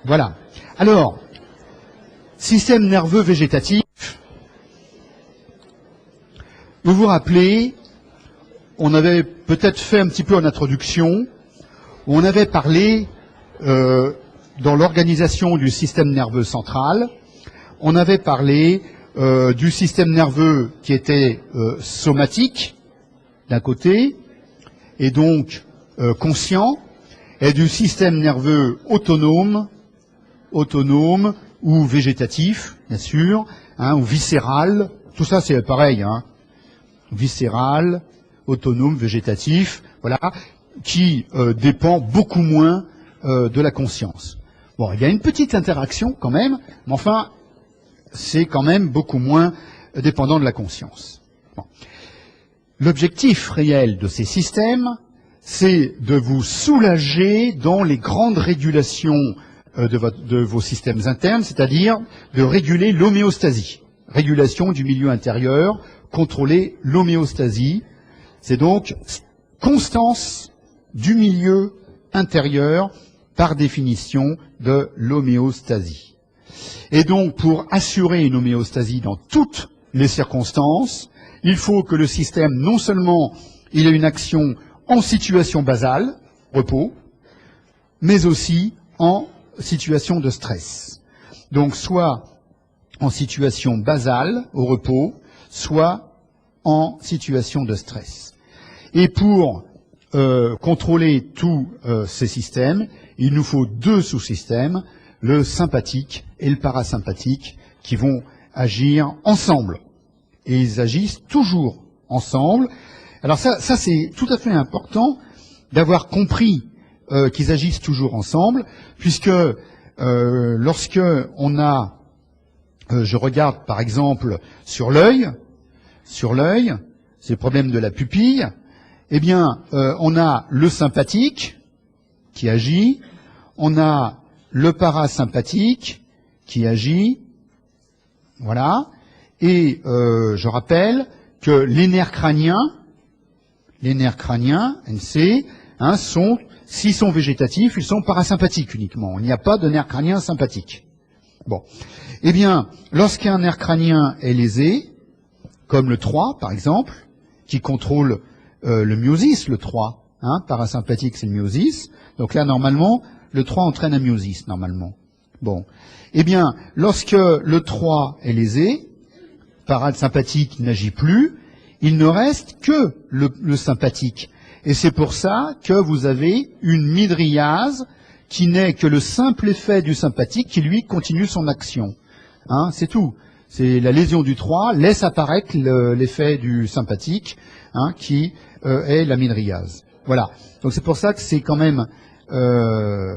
Voilà. Alors, système nerveux végétatif, vous vous rappelez, on avait peut-être fait un petit peu en introduction, où on avait parlé dans l'organisation du système nerveux central, on avait parlé du système nerveux qui était somatique, d'un côté, et donc conscient, et du système nerveux autonome ou végétatif, bien sûr, ou viscéral, tout ça c'est pareil, viscéral, autonome, végétatif, voilà, qui dépend beaucoup moins de la conscience. Bon, il y a une petite interaction quand même, mais enfin, c'est quand même beaucoup moins dépendant de la conscience. Bon. L'objectif réel de ces systèmes, c'est de vous soulager dans les grandes régulations de vos systèmes internes, c'est-à-dire de réguler l'homéostasie. Régulation du milieu intérieur, contrôler l'homéostasie, c'est donc constance du milieu intérieur par définition de l'homéostasie. Et donc, pour assurer une homéostasie dans toutes les circonstances, il faut que le système, non seulement il ait une action en situation basale, repos, mais aussi en situation de stress. Donc, soit en situation basale, au repos, soit en situation de stress. Et pour contrôler tous ces systèmes, il nous faut deux sous-systèmes, le sympathique et le parasympathique, qui vont agir ensemble. Et ils agissent toujours ensemble. Alors ça c'est tout à fait important d'avoir compris qu'ils agissent toujours ensemble, puisque lorsque on a, je regarde par exemple sur l'œil, c'est le problème de la pupille, eh bien on a le sympathique qui agit, on a le parasympathique qui agit, voilà, et je rappelle que les nerfs crâniens, NC, s'ils sont végétatifs, ils sont parasympathiques uniquement. Il n'y a pas de nerf crânien sympathique. Bon. Eh bien, lorsqu'un nerf crânien est lésé, comme le 3 par exemple, qui contrôle le myosis, le 3, parasympathique c'est le myosis, donc là normalement, le 3 entraîne un myosis normalement. Bon. Eh bien, lorsque le 3 est lésé, parasympathique n'agit plus, il ne reste que le sympathique. Et c'est pour ça que vous avez une mydriase qui n'est que le simple effet du sympathique qui, lui, continue son action. C'est tout. C'est la lésion du 3 laisse apparaître l'effet du sympathique, qui est la mydriase. Voilà. Donc c'est pour ça que c'est quand même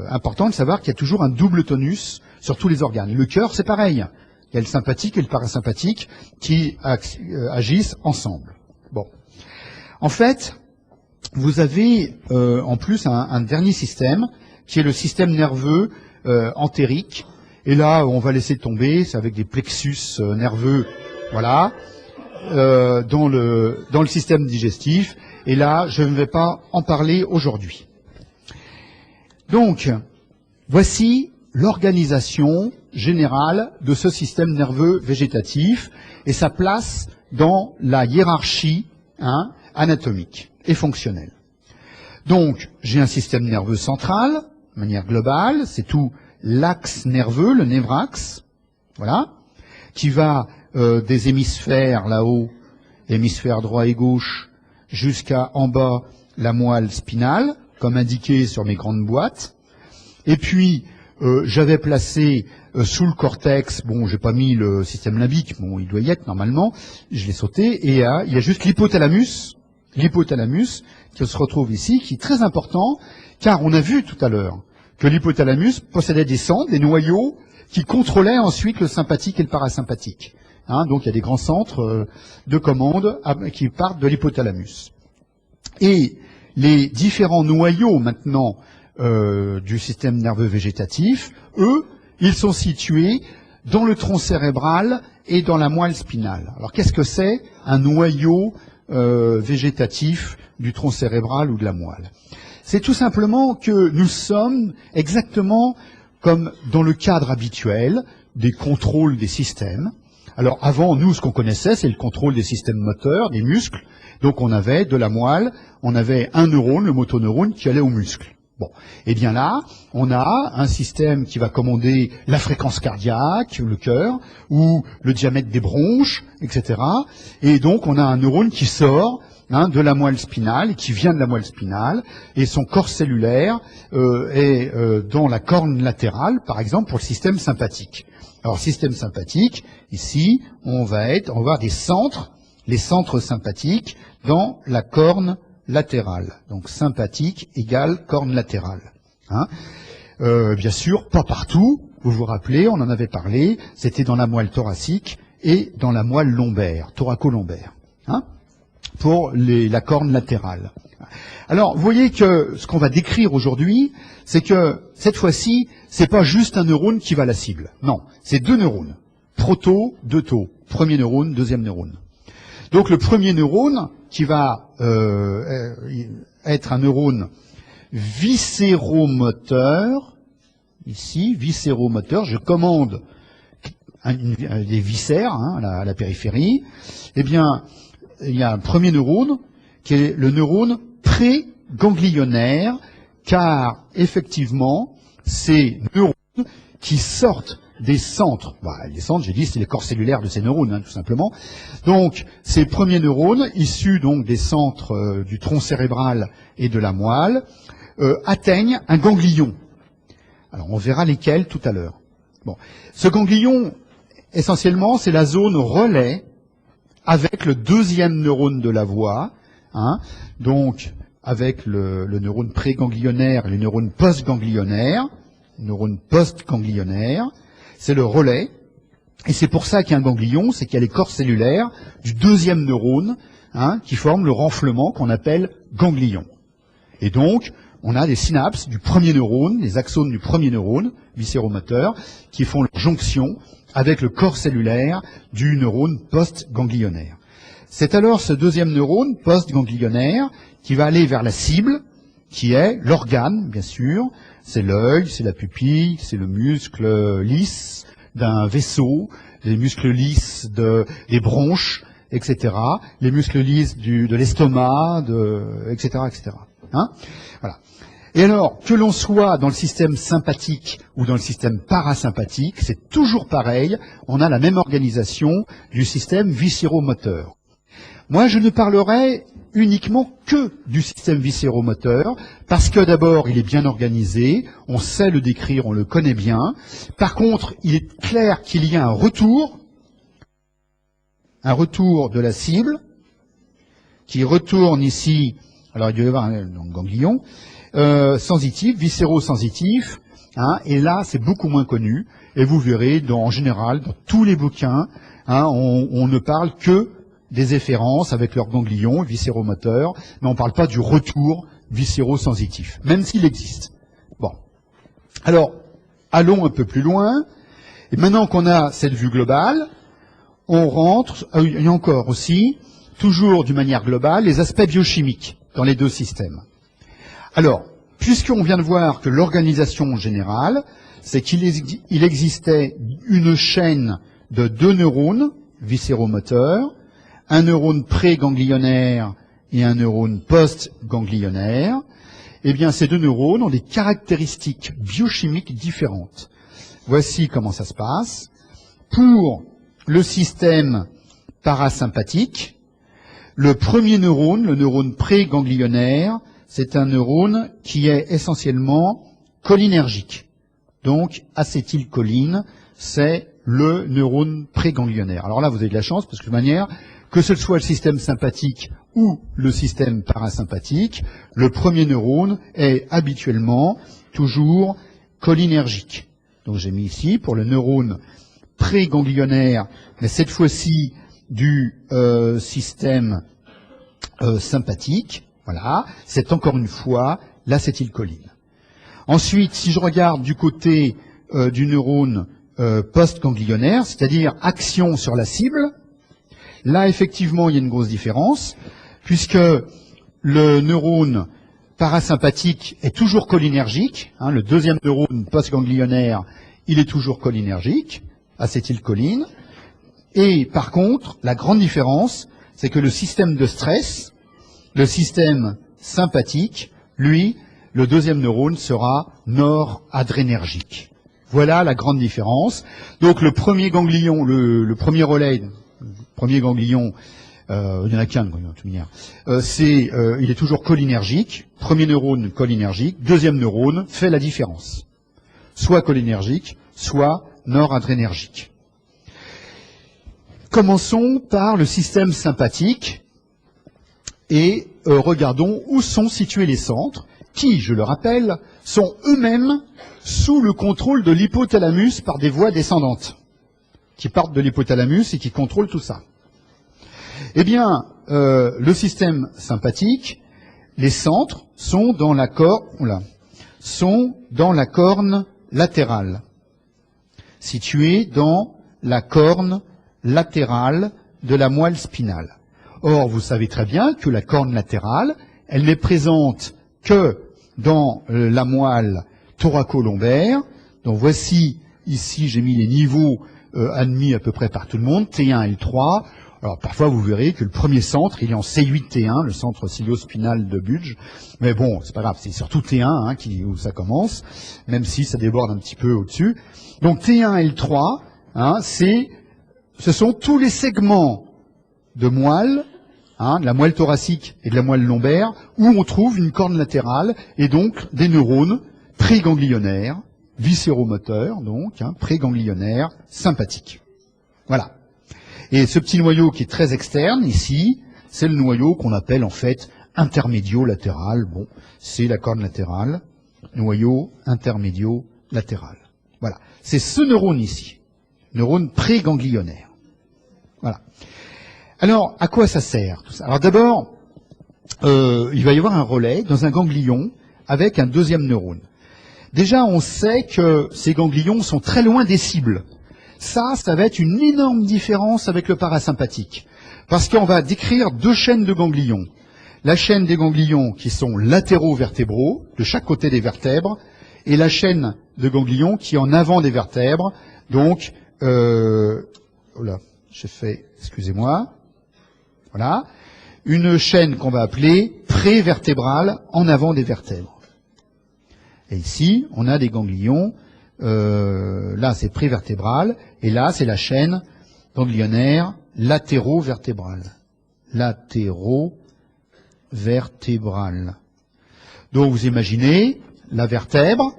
important de savoir qu'il y a toujours un double tonus sur tous les organes. Le cœur, c'est pareil. Il y a le sympathique et le parasympathique qui agissent ensemble. Bon. En fait, vous avez en plus un dernier système qui est le système nerveux entérique. Et là, on va laisser tomber, c'est avec des plexus nerveux, voilà, dans le système digestif. Et là, je ne vais pas en parler aujourd'hui. Donc, voici l'organisation générale de ce système nerveux végétatif et sa place dans la hiérarchie anatomique et fonctionnelle. Donc, j'ai un système nerveux central, de manière globale, c'est tout l'axe nerveux, le névraxe, voilà, qui va des hémisphères là-haut, hémisphère droit et gauche, jusqu'à en bas la moelle spinale, comme indiqué sur mes grandes boîtes. Et puis, j'avais placé sous le cortex, bon, j'ai pas mis le système limbique, bon, il doit y être normalement, je l'ai sauté, et il y a juste l'hypothalamus qui se retrouve ici, qui est très important, car on a vu tout à l'heure que l'hypothalamus possédait des centres, des noyaux, qui contrôlaient ensuite le sympathique et le parasympathique. Donc il y a des grands centres de commande qui partent de l'hypothalamus. Et les différents noyaux maintenant du système nerveux végétatif, eux, ils sont situés dans le tronc cérébral et dans la moelle spinale. Alors qu'est-ce que c'est un noyau végétatif du tronc cérébral ou de la moelle? C'est tout simplement que nous sommes exactement comme dans le cadre habituel des contrôles des systèmes. Alors avant, nous, ce qu'on connaissait, c'est le contrôle des systèmes moteurs, des muscles. Donc on avait de la moelle, on avait un neurone, le motoneurone, qui allait aux muscles. Bon, et bien là, on a un système qui va commander la fréquence cardiaque, le cœur, ou le diamètre des bronches, etc. Et donc on a un neurone qui sort de la moelle spinale, qui vient de la moelle spinale, et son corps cellulaire est dans la corne latérale, par exemple, pour le système sympathique. Alors, système sympathique, ici, on va avoir des centres, les centres sympathiques, dans la corne latérale. Donc, sympathique égale corne latérale. Bien sûr, pas partout. Vous vous rappelez, on en avait parlé, c'était dans la moelle thoracique et dans la moelle lombaire, thoraco-lombaire, pour la corne latérale. Alors, vous voyez que ce qu'on va décrire aujourd'hui, c'est que cette fois-ci, c'est pas juste un neurone qui va à la cible. Non, c'est deux neurones. Proto, deux taux. Premier neurone, deuxième neurone. Donc le premier neurone, qui va être un neurone viscéromoteur, ici, viscéromoteur, je commande des viscères à la périphérie, eh bien, il y a un premier neurone qui est le neurone pré-ganglionnaire, car effectivement, ces neurones qui sortent des centres, les centres, j'ai dit, c'est les corps cellulaires de ces neurones, tout simplement. Donc, ces premiers neurones, issus donc des centres du tronc cérébral et de la moelle, atteignent un ganglion. Alors, on verra lesquels tout à l'heure. Bon, ce ganglion, essentiellement, c'est la zone relais avec le deuxième neurone de la voix, donc avec le neurone préganglionnaire et le neurone postganglionnaire, c'est le relais, et c'est pour ça qu'il y a un ganglion, c'est qu'il y a les corps cellulaires du deuxième neurone, qui forment le renflement qu'on appelle ganglion. Et donc, on a des synapses du premier neurone, les axones du premier neurone, viscéromoteur, qui font leur jonction avec le corps cellulaire du neurone postganglionnaire. C'est alors ce deuxième neurone postganglionnaire qui va aller vers la cible, qui est l'organe, bien sûr. C'est l'œil, c'est la pupille, c'est le muscle lisse d'un vaisseau, les muscles lisses des bronches, etc. Les muscles lisses de l'estomac, etc., etc. Voilà. Et alors, que l'on soit dans le système sympathique ou dans le système parasympathique, c'est toujours pareil, on a la même organisation du système viscéromoteur. Moi, je ne parlerai uniquement que du système viscéromoteur, parce que d'abord, il est bien organisé, on sait le décrire, on le connaît bien. Par contre, il est clair qu'il y a un retour de la cible, qui retourne ici, alors il doit y avoir un ganglion, sensitif, viscéro-sensitif, et là, c'est beaucoup moins connu, et vous verrez, en général, dans tous les bouquins, on ne parle que des efférences avec leurs ganglions viscéromoteurs, mais on ne parle pas du retour viscéro-sensitif, même s'il existe. Bon. Alors, allons un peu plus loin, et maintenant qu'on a cette vue globale, on rentre, il y a encore aussi, toujours d'une manière globale, les aspects biochimiques dans les deux systèmes. Alors, puisqu'on vient de voir que l'organisation générale, c'est qu'il existait une chaîne de deux neurones viscéromoteurs, un neurone pré-ganglionnaire et un neurone post-ganglionnaire, eh bien ces deux neurones ont des caractéristiques biochimiques différentes. Voici comment ça se passe. Pour le système parasympathique, le premier neurone, le neurone pré-ganglionnaire, c'est un neurone qui est essentiellement cholinergique. Donc acétylcholine, c'est le neurone préganglionnaire. Alors là, vous avez de la chance, parce que de toute manière, que ce soit le système sympathique ou le système parasympathique, le premier neurone est habituellement toujours cholinergique. Donc j'ai mis ici pour le neurone préganglionnaire, mais cette fois-ci du système sympathique, voilà, c'est encore une fois l'acétylcholine. Ensuite, si je regarde du côté du neurone post-ganglionnaire, c'est-à-dire action sur la cible, là effectivement il y a une grosse différence, puisque le neurone parasympathique est toujours cholinergique. Le deuxième neurone postganglionnaire, il est toujours cholinergique, acétylcholine. Et par contre, la grande différence, c'est que le système de stress, le système sympathique, lui, le deuxième neurone sera noradrénergique. Voilà la grande différence. Donc le premier ganglion, le premier relais, le premier ganglion, il n'y en a qu'un de toute manière, il est toujours cholinergique. Premier neurone cholinergique, deuxième neurone fait la différence. Soit cholinergique, soit noradrénergique. Commençons par le système sympathique et regardons où sont situés les centres qui, je le rappelle, sont eux-mêmes sous le contrôle de l'hypothalamus par des voies descendantes qui partent de l'hypothalamus et qui contrôlent tout ça. Eh bien, le système sympathique, les centres sont dans la corne latérale, situés dans la corne latérale de la moelle spinale. Or, vous savez très bien que la corne latérale, elle n'est présente que dans la moelle thoracolombaire. Donc voici, ici, j'ai mis les niveaux admis à peu près par tout le monde, T1 et L3. Alors parfois vous verrez que le premier centre, il est en C8-T1, le centre ciliospinal de Budge. Mais bon, c'est pas grave, c'est surtout T1 où ça commence, même si ça déborde un petit peu au-dessus. Donc T1 et L3, ce sont tous les segments de moelle, de la moelle thoracique et de la moelle lombaire, où on trouve une corne latérale et donc des neurones préganglionnaires, viscéromoteurs, donc, préganglionnaires, sympathiques. Voilà. Et ce petit noyau qui est très externe, ici, c'est le noyau qu'on appelle en fait intermédio-latéral. Bon, c'est la corne latérale, noyau intermédio-latéral. Voilà. C'est ce neurone ici, neurone préganglionnaire. Voilà. Alors, à quoi ça sert tout ça? Alors d'abord, il va y avoir un relais dans un ganglion avec un deuxième neurone. Déjà, on sait que ces ganglions sont très loin des cibles. Ça va être une énorme différence avec le parasympathique. Parce qu'on va décrire deux chaînes de ganglions. La chaîne des ganglions qui sont latéraux-vertébraux, de chaque côté des vertèbres, et la chaîne de ganglions qui est en avant des vertèbres. Donc, excusez-moi. Voilà. Une chaîne qu'on va appeler prévertébrale en avant des vertèbres. Et ici, on a des ganglions. Là, c'est prévertébral, et là, c'est la chaîne ganglionnaire latéro-vertébrale. Latéro-vertébrale. Donc, vous imaginez la vertèbre,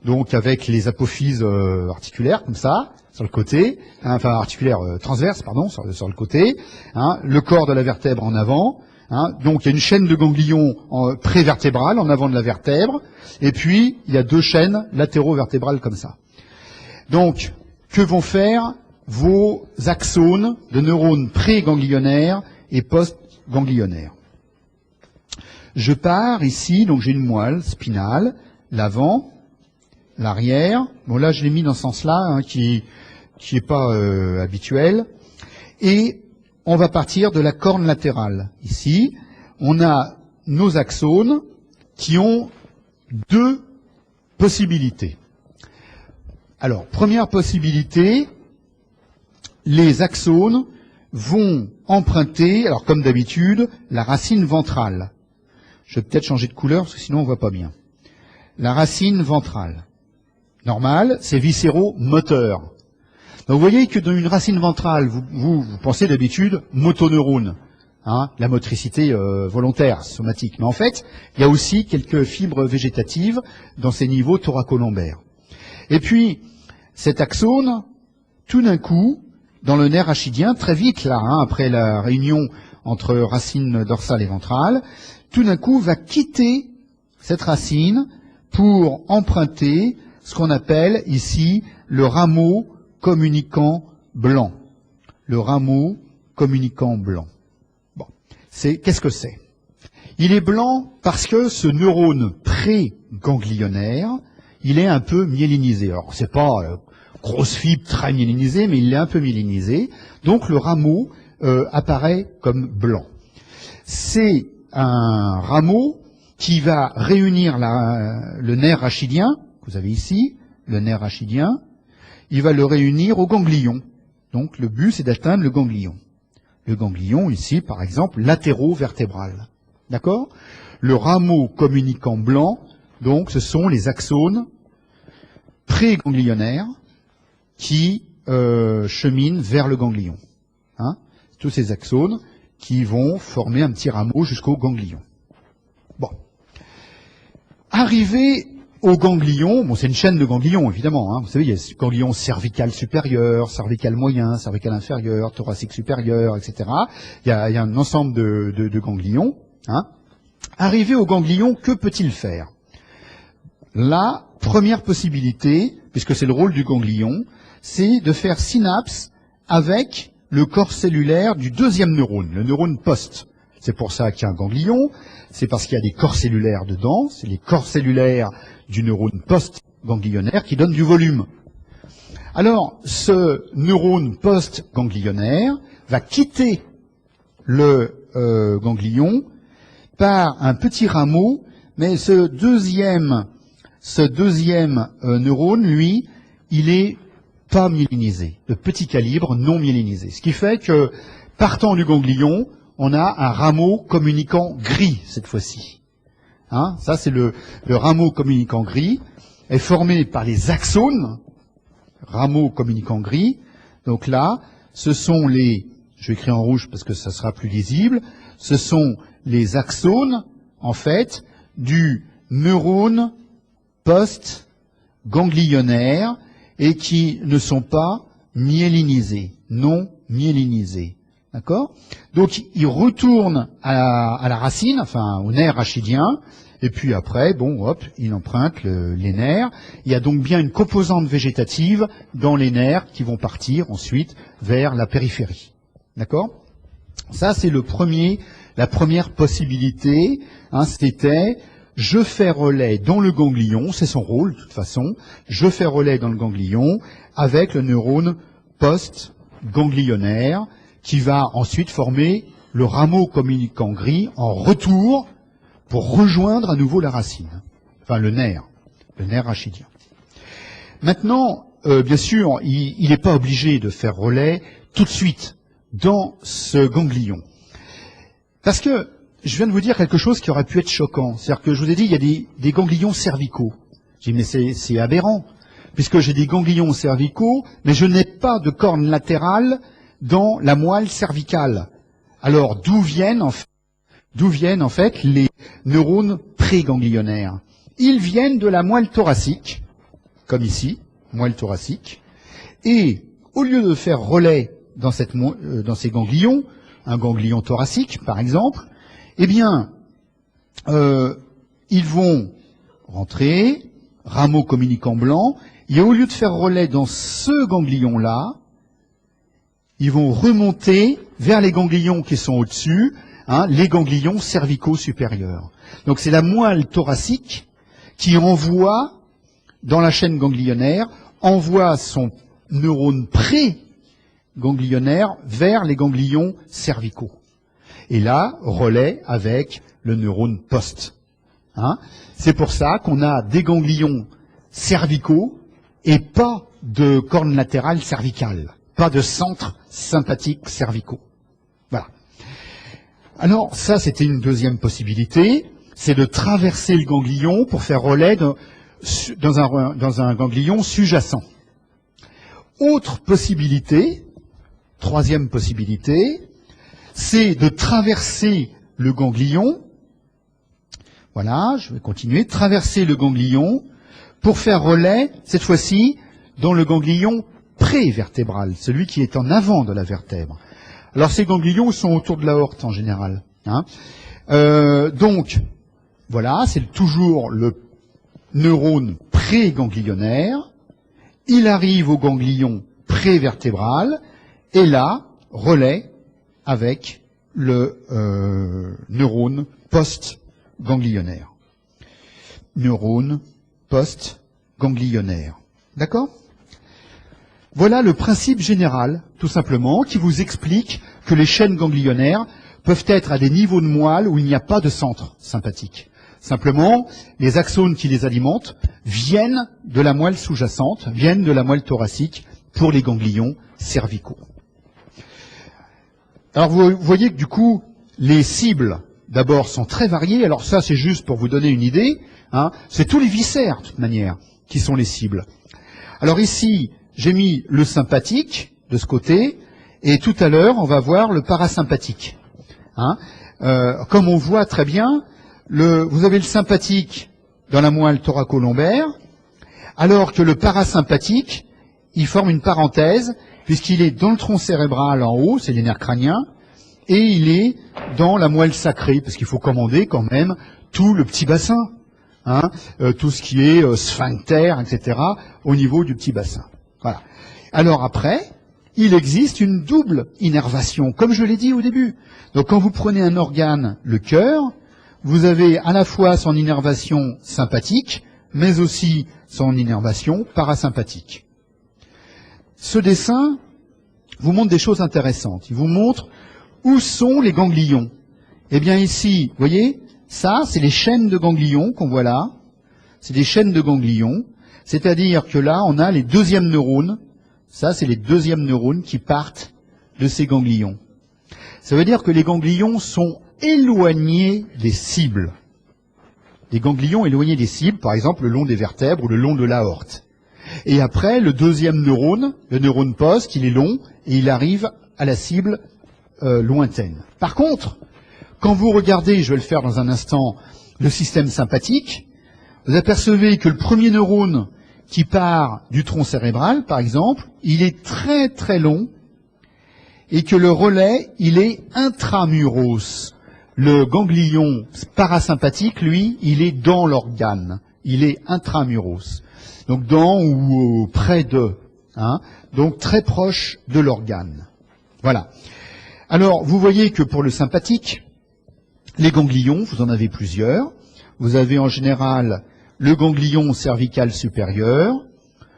donc avec les apophyses articulaires, comme ça, sur le côté, articulaires transverses, pardon, sur le côté, le corps de la vertèbre en avant. Donc il y a une chaîne de ganglions prévertébrale en avant de la vertèbre, et puis il y a deux chaînes latéro-vertébrales comme ça. Donc, que vont faire vos axones de neurones préganglionnaires et post-ganglionnaires? Je pars ici, donc j'ai une moelle spinale, l'avant, l'arrière. Bon là je l'ai mis dans ce sens-là, qui est pas habituel. Et on va partir de la corne latérale. Ici, on a nos axones qui ont deux possibilités. Alors, première possibilité, les axones vont emprunter, alors comme d'habitude, la racine ventrale. Je vais peut-être changer de couleur parce que sinon on voit pas bien. La racine ventrale. Normal, c'est viscéromoteur. Donc vous voyez que dans une racine ventrale, vous pensez d'habitude motoneurone, la motricité volontaire, somatique. Mais en fait, il y a aussi quelques fibres végétatives dans ces niveaux thoracolombaires. Et puis, cet axone, tout d'un coup, dans le nerf rachidien, très vite là, après la réunion entre racine dorsale et ventrale, tout d'un coup va quitter cette racine pour emprunter ce qu'on appelle ici le rameau communicant blanc. Le rameau communicant blanc. Bon, qu'est-ce que c'est? Il est blanc parce que ce neurone préganglionnaire, il est un peu myélinisé. Alors, c'est pas grosse fibre très myélinisée, mais il est un peu myélinisé. Donc, le rameau apparaît comme blanc. C'est un rameau qui va réunir le nerf rachidien, que vous avez ici, le nerf rachidien, il va le réunir au ganglion. Donc le but, c'est d'atteindre le ganglion. Le ganglion, ici, par exemple, latéro-vertébral. D'accord? Le rameau communicant blanc, donc ce sont les axones préganglionnaires qui cheminent vers le ganglion. Hein? Tous ces axones qui vont former un petit rameau jusqu'au ganglion. Bon. Arrivé au ganglion, bon, c'est une chaîne de ganglions, évidemment. Hein. Vous savez, il y a le ganglion cervical supérieur, cervical moyen, cervical inférieur, thoracique supérieur, etc. Il y a un ensemble de ganglions. Hein. Arrivé au ganglion, que peut-il faire? La première possibilité, puisque c'est le rôle du ganglion, c'est de faire synapse avec le corps cellulaire du deuxième neurone, le neurone post. C'est pour ça qu'il y a un ganglion, c'est parce qu'il y a des corps cellulaires dedans, c'est les corps cellulaires du neurone post-ganglionnaire qui donnent du volume. Alors, ce neurone post-ganglionnaire va quitter le ganglion par un petit rameau, mais ce deuxième neurone, lui, il est pas myélinisé, de petit calibre, non myélinisé. Ce qui fait que, partant du ganglion, on a un rameau communicant gris, cette fois-ci. Hein, ça, c'est le rameau communicant gris, est formé par les axones, rameau communicant gris. Donc là, ce sont je vais écrire en rouge parce que ça sera plus lisible, ce sont les axones, en fait, du neurone post-ganglionnaire et qui ne sont pas myélinisés, non myélinisés. D'accord? Donc, il retourne à la racine, enfin, au nerf rachidien, et puis après, bon, hop, il emprunte les nerfs. Il y a donc bien une composante végétative dans les nerfs qui vont partir ensuite vers la périphérie. D'accord? Ça, c'est la première possibilité, hein, c'était, je fais relais dans le ganglion, c'est son rôle, de toute façon, je fais relais dans le ganglion avec le neurone post-ganglionnaire, qui va ensuite former le rameau communicant gris en retour pour rejoindre à nouveau la racine, enfin le nerf rachidien. Maintenant, bien sûr, il n'est pas obligé de faire relais tout de suite dans ce ganglion. Parce que je viens de vous dire quelque chose qui aurait pu être choquant. C'est-à-dire que je vous ai dit, il y a des ganglions cervicaux. J'ai dit, mais c'est aberrant, puisque j'ai des ganglions cervicaux, mais je n'ai pas de corne latérale dans la moelle cervicale. Alors, d'où viennent en fait les neurones préganglionnaires? Ils viennent de la moelle thoracique, comme ici, moelle thoracique, et au lieu de faire relais dans ces ganglions, un ganglion thoracique par exemple, eh bien, ils vont rentrer, rameau communicant blanc, et au lieu de faire relais dans ce ganglion-là, ils vont remonter vers les ganglions qui sont au-dessus, hein, les ganglions cervicaux supérieurs. Donc c'est la moelle thoracique qui envoie, dans la chaîne ganglionnaire, envoie son neurone pré-ganglionnaire vers les ganglions cervicaux. Et là, relais avec le neurone post. Hein. C'est pour ça qu'on a des ganglions cervicaux et pas de corne latérale cervicale, pas de centre sympathique cervicaux. Voilà. Alors ça, c'était une deuxième possibilité, c'est de traverser le ganglion pour faire relais dans un ganglion sous-jacent. Autre possibilité, troisième possibilité, c'est de traverser le ganglion. Voilà, je vais continuer. Traverser le ganglion pour faire relais, cette fois-ci, dans le ganglion prévertébral, celui qui est en avant de la vertèbre. Alors ces ganglions sont autour de l'aorte en général. Hein. Donc, voilà, c'est toujours le neurone préganglionnaire. Il arrive au ganglion prévertébral et là, relais avec le neurone post-ganglionnaire. Neurone post-ganglionnaire. D'accord ? Voilà le principe général, tout simplement, qui vous explique que les chaînes ganglionnaires peuvent être à des niveaux de moelle où il n'y a pas de centre sympathique. Simplement, les axones qui les alimentent viennent de la moelle sous-jacente, viennent de la moelle thoracique pour les ganglions cervicaux. Alors vous voyez que du coup, les cibles, d'abord, sont très variées. Alors ça, c'est juste pour vous donner une idée. Hein. C'est tous les viscères, de toute manière, qui sont les cibles. Alors ici, j'ai mis le sympathique de ce côté, et tout à l'heure, on va voir le parasympathique. Hein. Comme on voit très bien, vous avez le sympathique dans la moelle thoraco-lombaire, alors que le parasympathique, il forme une parenthèse, puisqu'il est dans le tronc cérébral en haut, c'est les nerfs crâniens, et il est dans la moelle sacrée, parce qu'il faut commander quand même tout le petit bassin, hein, tout ce qui est sphincter, etc., au niveau du petit bassin. Voilà. Alors après, il existe une double innervation, comme je l'ai dit au début. Donc quand vous prenez un organe, le cœur, vous avez à la fois son innervation sympathique, mais aussi son innervation parasympathique. Ce dessin vous montre des choses intéressantes. Il vous montre où sont les ganglions. Eh bien ici, vous voyez, ça, c'est les chaînes de ganglions qu'on voit là. C'est des chaînes de ganglions. C'est-à-dire que là, on a les deuxièmes neurones. Ça, c'est les deuxièmes neurones qui partent de ces ganglions. Ça veut dire que les ganglions sont éloignés des cibles. Les ganglions éloignés des cibles, par exemple, le long des vertèbres ou le long de l'aorte. Et après, le deuxième neurone, le neurone post, il est long et il arrive à la cible lointaine. Par contre, quand vous regardez, je vais le faire dans un instant, le système sympathique, vous apercevez que le premier neurone qui part du tronc cérébral, par exemple, il est très très long et que le relais, il est intramuros. Le ganglion parasympathique, lui, il est dans l'organe. Il est intramuros. Donc dans ou près de. Hein, donc très proche de l'organe. Voilà. Alors, vous voyez que pour le sympathique, les ganglions, vous en avez plusieurs. Vous avez en général le ganglion cervical supérieur,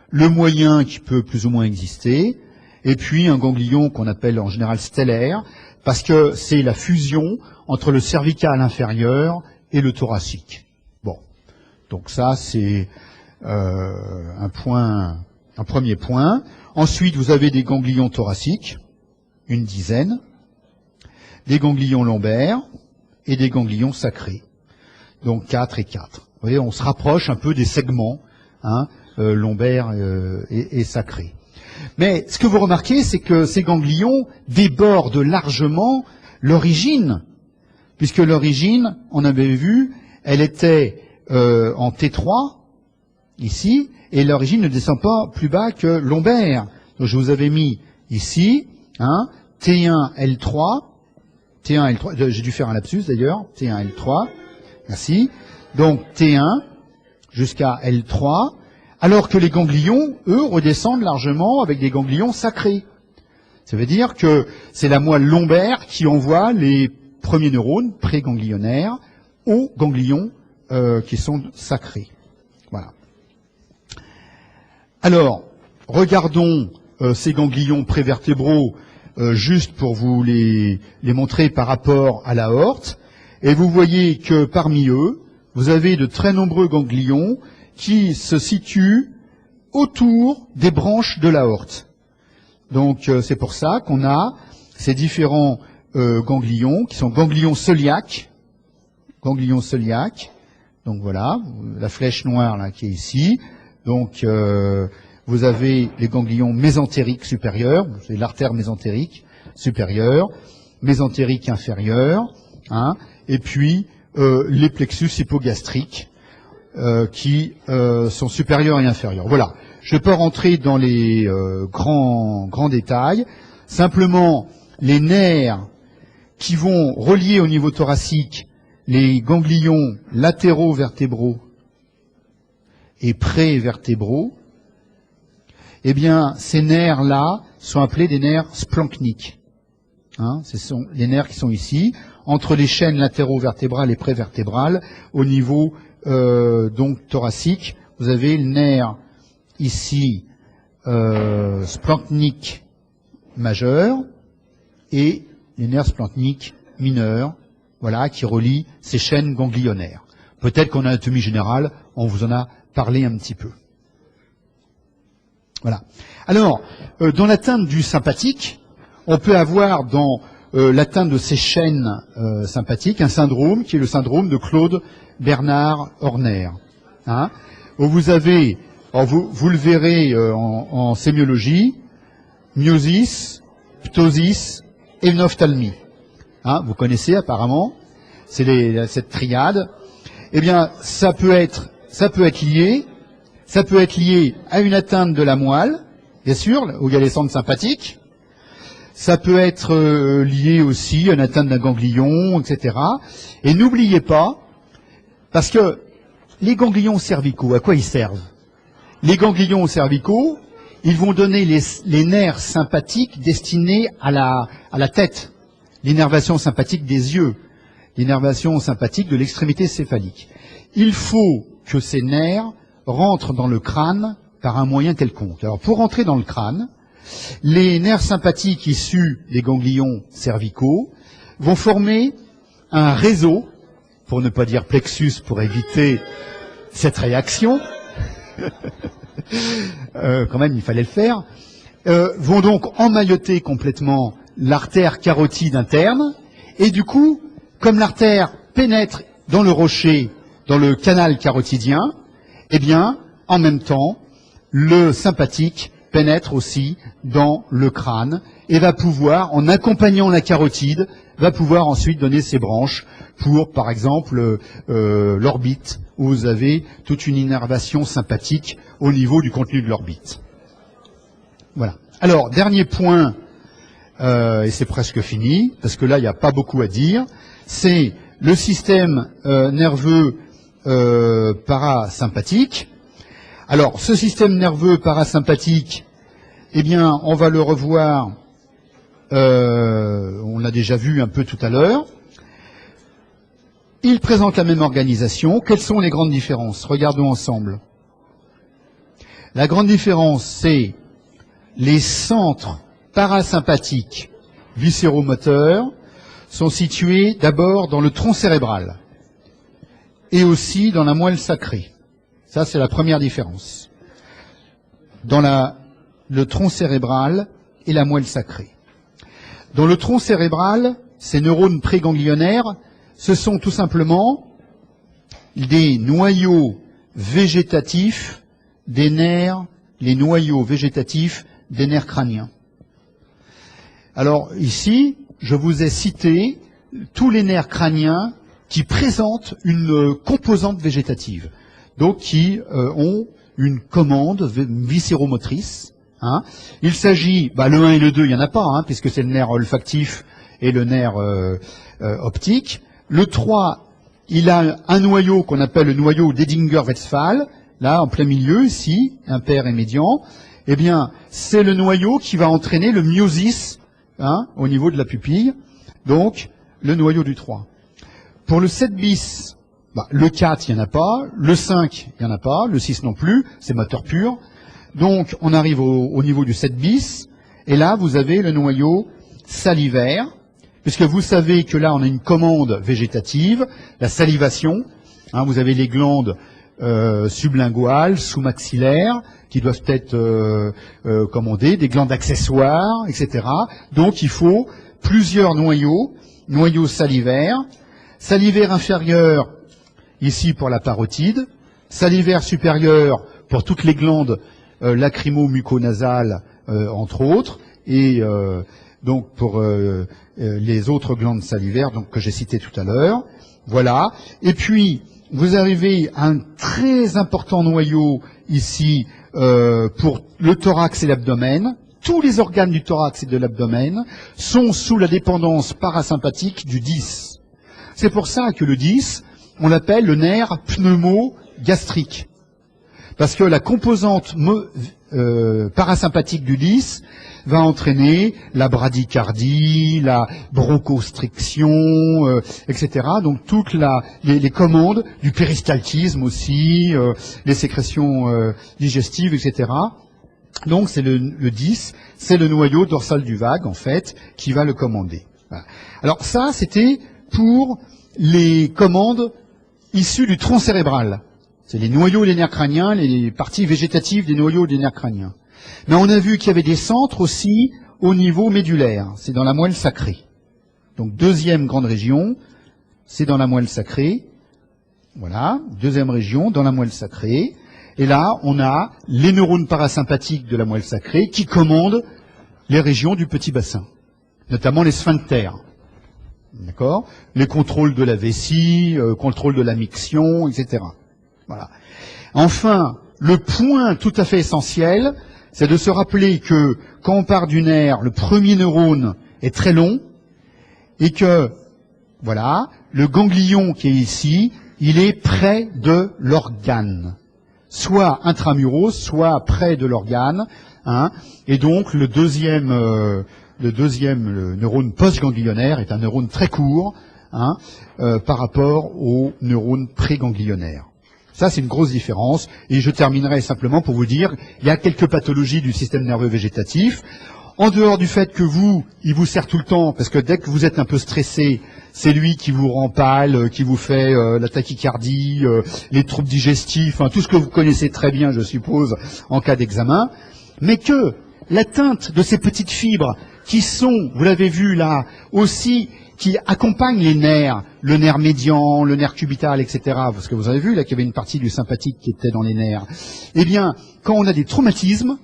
le moyen qui peut plus ou moins exister, et puis un ganglion qu'on appelle en général stellaire, parce que c'est la fusion entre le cervical inférieur et le thoracique. Bon, donc ça c'est un premier point. Ensuite, vous avez des ganglions thoraciques, une dizaine, des ganglions lombaires et des ganglions sacrés. Donc 4 et 4. Vous voyez, on se rapproche un peu des segments hein, lombaires et sacrés. Mais ce que vous remarquez, c'est que ces ganglions débordent largement l'origine, puisque l'origine, on avait vu, elle était en T3, ici, et l'origine ne descend pas plus bas que lombaire. Donc je vous avais mis ici, hein, T1, L3, T1, L3, j'ai dû faire un lapsus d'ailleurs, T1, L3, merci. Donc T1 jusqu'à L3, alors que les ganglions, eux, redescendent largement avec des ganglions sacrés. Ça veut dire que c'est la moelle lombaire qui envoie les premiers neurones préganglionnaires aux ganglions qui sont sacrés. Voilà. Alors, regardons ces ganglions prévertébraux juste pour vous les montrer par rapport à l'aorte. Et vous voyez que parmi eux, vous avez de très nombreux ganglions qui se situent autour des branches de l'aorte. Donc c'est pour ça qu'on a ces différents ganglions qui sont ganglions cœliaques. Ganglions cœliaques. Donc voilà, la flèche noire là qui est ici. Donc vous avez les ganglions mésentériques supérieurs, c'est l'artère mésentérique supérieure, mésentérique inférieure, hein, et puis les plexus hypogastriques qui sont supérieurs et inférieurs. Voilà. Je ne vais pas rentrer dans les grands détails. Simplement, les nerfs qui vont relier au niveau thoracique les ganglions latéraux vertébraux et prévertébraux, eh bien, ces nerfs-là sont appelés des nerfs splanchniques. Hein, ce sont les nerfs qui sont ici, entre les chaînes latéraux-vertébrales et prévertébrales, au niveau donc thoracique. Vous avez le nerf ici splanchnique majeur et les nerfs splanchniques mineurs, voilà, qui relient ces chaînes ganglionnaires. Peut-être qu'en anatomie générale, on vous en a parlé un petit peu. Voilà. Alors, dans l'atteinte du sympathique, on peut avoir dans l'atteinte de ces chaînes sympathiques un syndrome qui est le syndrome de Claude Bernard Horner. Hein, où vous avez, vous le verrez en sémiologie, myosis, ptosis et ophtalmie. Hein, vous connaissez apparemment, c'est cette triade. Eh bien, ça peut être lié à une atteinte de la moelle, bien sûr, où il y a les centres sympathiques. Ça peut être lié aussi à une atteinte d'un ganglion, etc. Et n'oubliez pas, parce que les ganglions cervicaux, à quoi ils servent? Les ganglions cervicaux, ils vont donner les nerfs sympathiques destinés à la tête, l'innervation sympathique des yeux, l'innervation sympathique de l'extrémité céphalique. Il faut que ces nerfs rentrent dans le crâne par un moyen quelconque. Alors, pour rentrer dans le crâne, les nerfs sympathiques issus des ganglions cervicaux vont former un réseau, pour ne pas dire plexus pour éviter cette réaction, quand même il fallait le faire, vont donc emmailloter complètement l'artère carotide interne, et du coup, comme l'artère pénètre dans le rocher, dans le canal carotidien, eh bien, en même temps, le sympathique pénètre aussi dans le crâne et va pouvoir, en accompagnant la carotide, va pouvoir ensuite donner ses branches pour, par exemple, l'orbite, où vous avez toute une innervation sympathique au niveau du contenu de l'orbite. Voilà. Alors, dernier point, et c'est presque fini, parce que là, il n'y a pas beaucoup à dire, c'est le système nerveux parasympathique. Alors, ce système nerveux parasympathique, eh bien, on va le revoir, on l'a déjà vu un peu tout à l'heure. Il présente la même organisation. Quelles sont les grandes différences? Regardons ensemble. La grande différence, c'est les centres parasympathiques viscéromoteurs sont situés d'abord dans le tronc cérébral et aussi dans la moelle sacrée. Ça, c'est la première différence. Dans le tronc cérébral et la moelle sacrée. Dans le tronc cérébral, ces neurones préganglionnaires, ce sont tout simplement des noyaux végétatifs des nerfs, les noyaux végétatifs des nerfs crâniens. Alors ici, je vous ai cité tous les nerfs crâniens qui présentent une composante végétative, donc qui ont une commande viscéromotrice. Hein. Il s'agit, le 1 et le 2, il n'y en a pas, hein, puisque c'est le nerf olfactif et le nerf optique. Le 3, il a un noyau qu'on appelle le noyau d'Edinger-Westphal, là en plein milieu, ici, impair et médian. Eh bien, c'est le noyau qui va entraîner le myosis, hein, au niveau de la pupille, donc le noyau du 3. Pour le 7 bis, le 4, il n'y en a pas, le 5, il n'y en a pas, le 6 non plus, c'est moteur pur. Donc, on arrive au niveau du 7 bis, et là, vous avez le noyau salivaire, puisque vous savez que là, on a une commande végétative, la salivation. Hein, vous avez les glandes sublinguales, sous-maxillaires, qui doivent être commandées, des glandes accessoires, etc. Donc, il faut plusieurs noyaux salivaires. Salivaire inférieur, ici pour la parotide. Salivaire supérieur pour toutes les glandes lacrymo-muconasales, entre autres, et donc pour les autres glandes salivaires donc, que j'ai citées tout à l'heure. Voilà. Et puis, vous arrivez à un très important noyau ici pour le thorax et l'abdomen. Tous les organes du thorax et de l'abdomen sont sous la dépendance parasympathique du 10. C'est pour ça que le 10, on l'appelle le nerf pneumo-gastrique. Parce que la composante parasympathique du 10 va entraîner la bradycardie, la bronchostriction, etc. Donc toutes les commandes du péristaltisme aussi, les sécrétions digestives, etc. Donc c'est le 10, c'est le noyau dorsal du vague, en fait, qui va le commander. Voilà. Alors ça, c'était pour les commandes issus du tronc cérébral. C'est les noyaux des nerfs crâniens, les parties végétatives des noyaux des nerfs crâniens. Mais on a vu qu'il y avait des centres aussi au niveau médulaire. C'est dans la moelle sacrée. Donc deuxième grande région, c'est dans la moelle sacrée. Voilà, deuxième région, dans la moelle sacrée. Et là, on a les neurones parasympathiques de la moelle sacrée qui commandent les régions du petit bassin, notamment les sphincters. D'accord ? Les contrôles de la vessie, contrôle de la miction, etc. Voilà. Enfin, le point tout à fait essentiel, c'est de se rappeler que quand on part du nerf, le premier neurone est très long et que, voilà, le ganglion qui est ici, il est près de l'organe, soit intramuros, soit près de l'organe, hein, et donc le deuxième le neurone postganglionnaire est un neurone très court, hein, par rapport au neurone préganglionnaire. Ça, c'est une grosse différence. Et je terminerai simplement pour vous dire, il y a quelques pathologies du système nerveux végétatif. En dehors du fait que il vous sert tout le temps, parce que dès que vous êtes un peu stressé, c'est lui qui vous rend pâle, qui vous fait la tachycardie, les troubles digestifs, tout ce que vous connaissez très bien, je suppose, en cas d'examen. Mais que l'atteinte de ces petites fibres qui sont, vous l'avez vu là, aussi, qui accompagnent les nerfs, le nerf médian, le nerf cubital, etc. Parce que vous avez vu là qu'il y avait une partie du sympathique qui était dans les nerfs. Eh bien, quand on a des traumatismes,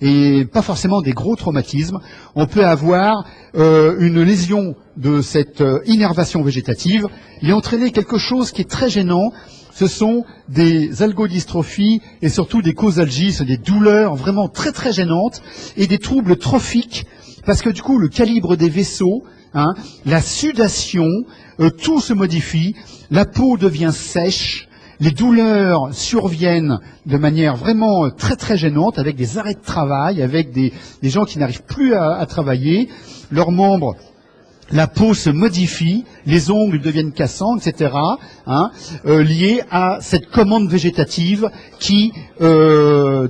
et pas forcément des gros traumatismes, on peut avoir une lésion de cette innervation végétative et entraîner quelque chose qui est très gênant. Ce sont des algodystrophies et surtout des causalgies, c'est des douleurs vraiment très très gênantes et des troubles trophiques parce que du coup le calibre des vaisseaux, hein, la sudation, tout se modifie, la peau devient sèche, les douleurs surviennent de manière vraiment très très gênante avec des arrêts de travail, avec des gens qui n'arrivent plus à travailler, leurs membres. La peau se modifie, les ongles deviennent cassants, etc., hein, liés à cette commande végétative qui qui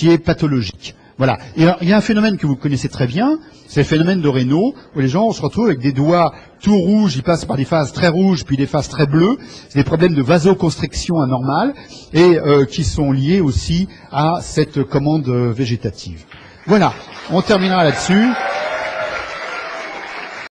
est pathologique. Voilà. Et alors, il y a un phénomène que vous connaissez très bien, c'est le phénomène de Raynaud, où les gens se retrouvent avec des doigts tout rouges, ils passent par des phases très rouges, puis des phases très bleues. C'est des problèmes de vasoconstriction anormale et qui sont liés aussi à cette commande végétative. Voilà. On terminera là-dessus.